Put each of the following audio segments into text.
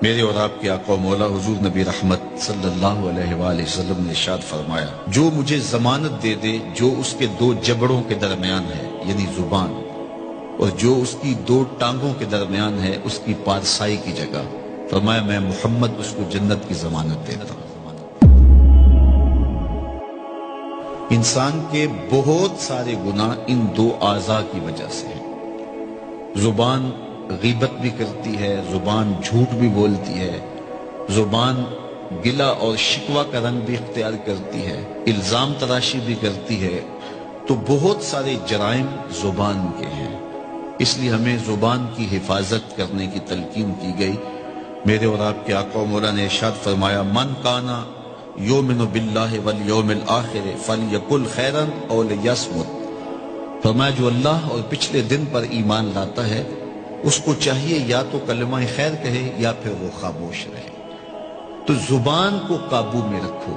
میرے اور آپ کے آقا و مولا حضور نبی رحمت صلی اللہ علیہ وآلہ وسلم نے ارشاد فرمایا، جو مجھے ضمانت دے دے جو اس کے دو جبڑوں کے درمیان ہے یعنی زبان، اور جو اس کی دو ٹانگوں کے درمیان ہے اس کی پارسائی کی جگہ، فرمایا میں محمد اس کو جنت کی ضمانت دیتا ہوں۔ انسان کے بہت سارے گناہ ان دو اعضاء کی وجہ سے ہیں۔ زبان غیبت بھی کرتی ہے، زبان جھوٹ بھی بولتی ہے، زبان گلہ اور شکوہ کا رنگ بھی اختیار کرتی ہے، الزام تراشی بھی کرتی ہے، تو بہت سارے جرائم زبان کے ہیں۔ اس لیے ہمیں زبان کی حفاظت کرنے کی تلقین کی گئی۔ میرے اور آپ کے آقا و مولا نے ارشاد فرمایا، من کانا یؤمن باللہ والیوم الآخر فلیقل خیرا او لیصمت، فرمایا جو اللہ اور پچھلے دن پر ایمان لاتا ہے اس کو چاہیے یا تو کلمہ خیر کہے یا پھر وہ خاموش رہے۔ تو زبان کو قابو میں رکھو۔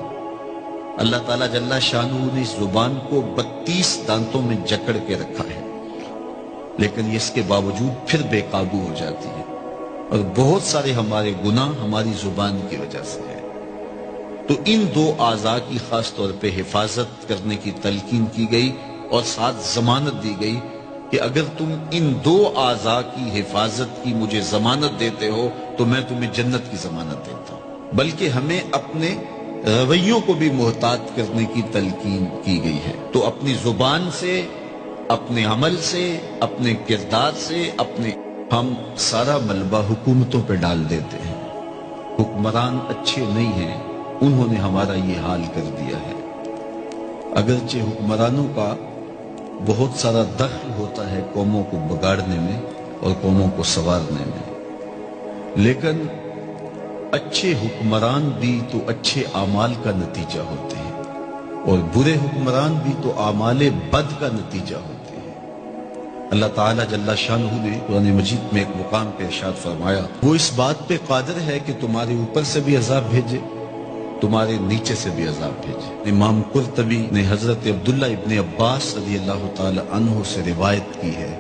اللہ تعالیٰ جل شانہ نے اس زبان کو 32 دانتوں میں جکڑ کے رکھا ہے، لیکن اس کے باوجود پھر بے قابو ہو جاتی ہے، اور بہت سارے ہمارے گناہ ہماری زبان کی وجہ سے ہے۔ تو ان دو اعضاء کی خاص طور پہ حفاظت کرنے کی تلقین کی گئی، اور ساتھ ضمانت دی گئی کہ اگر تم ان دو اعضاء کی حفاظت کی مجھے ضمانت دیتے ہو تو میں تمہیں جنت کی ضمانت دیتا ہوں۔ بلکہ ہمیں اپنے رویوں کو بھی محتاط کرنے کی تلقین کی گئی ہے۔ تو اپنی زبان سے، اپنے عمل سے، اپنے کردار سے، ہم سارا ملبہ حکومتوں پہ ڈال دیتے ہیں۔ حکمران اچھے نہیں ہیں، انہوں نے ہمارا یہ حال کر دیا ہے۔ اگرچہ حکمرانوں کا بہت سارا دخل ہوتا ہے قوموں کو بگاڑنے میں اور قوموں کو سنوارنے میں، لیکن اچھے حکمران بھی تو اچھے اعمال کا نتیجہ ہوتے ہیں، اور برے حکمران بھی تو اعمال بد کا نتیجہ ہوتے ہیں۔ اللہ تعالیٰ جل شانہ نے قرآن مجید میں ایک مقام پہ ارشاد فرمایا، وہ اس بات پہ قادر ہے کہ تمہارے اوپر سے بھی عذاب بھیجے، تمہارے نیچے سے بھی عذاب بھیجے۔ امام قرطبی نے حضرت عبداللہ ابن عباس رضی اللہ تعالی عنہ سے روایت کی ہے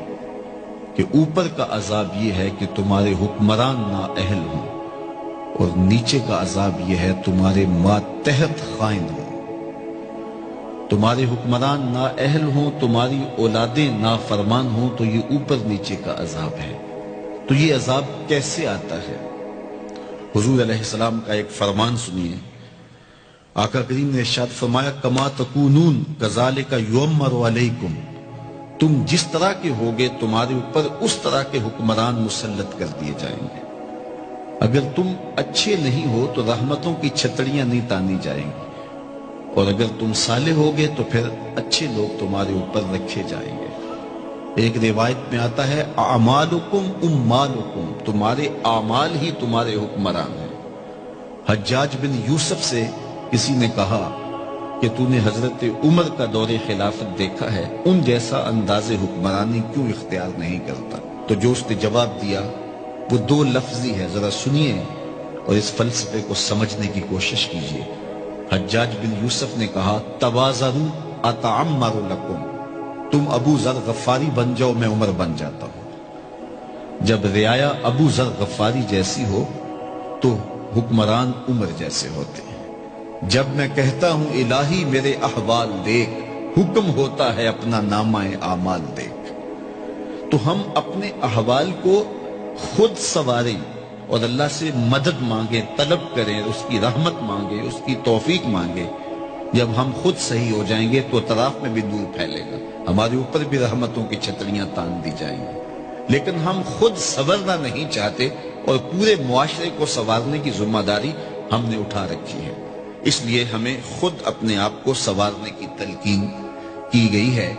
کہ اوپر کا عذاب یہ ہے کہ تمہارے حکمران نااہل ہوں، اور نیچے کا عذاب یہ ہے تمہارے ماتحت خائن ہوں۔ تمہارے حکمران نااہل ہوں، تمہاری اولادیں نافرمان ہوں، تو یہ اوپر نیچے کا عذاب ہے۔ تو یہ عذاب کیسے آتا ہے؟ حضور علیہ السلام کا ایک فرمان سنیے۔ آقا کریم نے ارشاد فرمایا، کما تکونون کذالک یؤمر علیکم، تم جس طرح کے ہوگے تمہارے اوپر اس طرح کے حکمران مسلط کر دیے جائیں گے۔ اگر تم اچھے نہیں ہو تو رحمتوں کی چھتڑیاں نہیں تانی جائیں گی، اور اگر تم صالح ہوگے تو پھر اچھے لوگ تمہارے اوپر رکھے جائیں گے۔ ایک روایت میں آتا ہے، اعمالکم امالکم، تمہارے اعمال ہی تمہارے حکمران ہیں۔ حجاج بن یوسف سے کسی نے کہا کہ تو نے حضرت عمر کا دور خلافت دیکھا ہے، ان جیسا انداز حکمرانی کیوں اختیار نہیں کرتا؟ تو جو اس نے جواب دیا وہ دو لفظی ہے، ذرا سنیے اور اس فلسفے کو سمجھنے کی کوشش کیجیے۔ حجاج بن یوسف نے کہا، تواضعوا اتعمر لکم، تم ابو ذر غفاری بن جاؤ، میں عمر بن جاتا ہوں۔ جب رعایا ابو ذر غفاری جیسی ہو تو حکمران عمر جیسے ہوتے ہیں۔ جب میں کہتا ہوں الہی میرے احوال دیکھ، حکم ہوتا ہے اپنا نامہ اعمال دیکھ۔ تو ہم اپنے احوال کو خود سنواریں اور اللہ سے مدد مانگیں، طلب کریں، اس کی رحمت مانگیں، اس کی توفیق مانگیں۔ جب ہم خود صحیح ہو جائیں گے تو اطراف میں بھی نور پھیلے گا، ہمارے اوپر بھی رحمتوں کی چھتریاں تان دی جائیں گی۔ لیکن ہم خود سنورنا نہیں چاہتے، اور پورے معاشرے کو سنوارنے کی ذمہ داری ہم نے اٹھا رکھی ہے۔ اس لیے ہمیں خود اپنے آپ کو سنوارنے کی تلقین کی گئی ہے،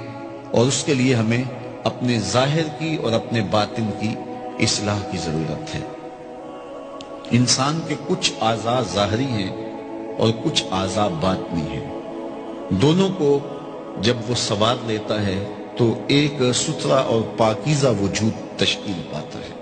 اور اس کے لیے ہمیں اپنے ظاہر کی اور اپنے باطن کی اصلاح کی ضرورت ہے۔ انسان کے کچھ اعضاء ظاہری ہیں اور کچھ اعضاء باطنی ہیں۔ دونوں کو جب وہ سنوار لیتا ہے تو ایک ستھرا اور پاکیزہ وجود تشکیل پاتا ہے۔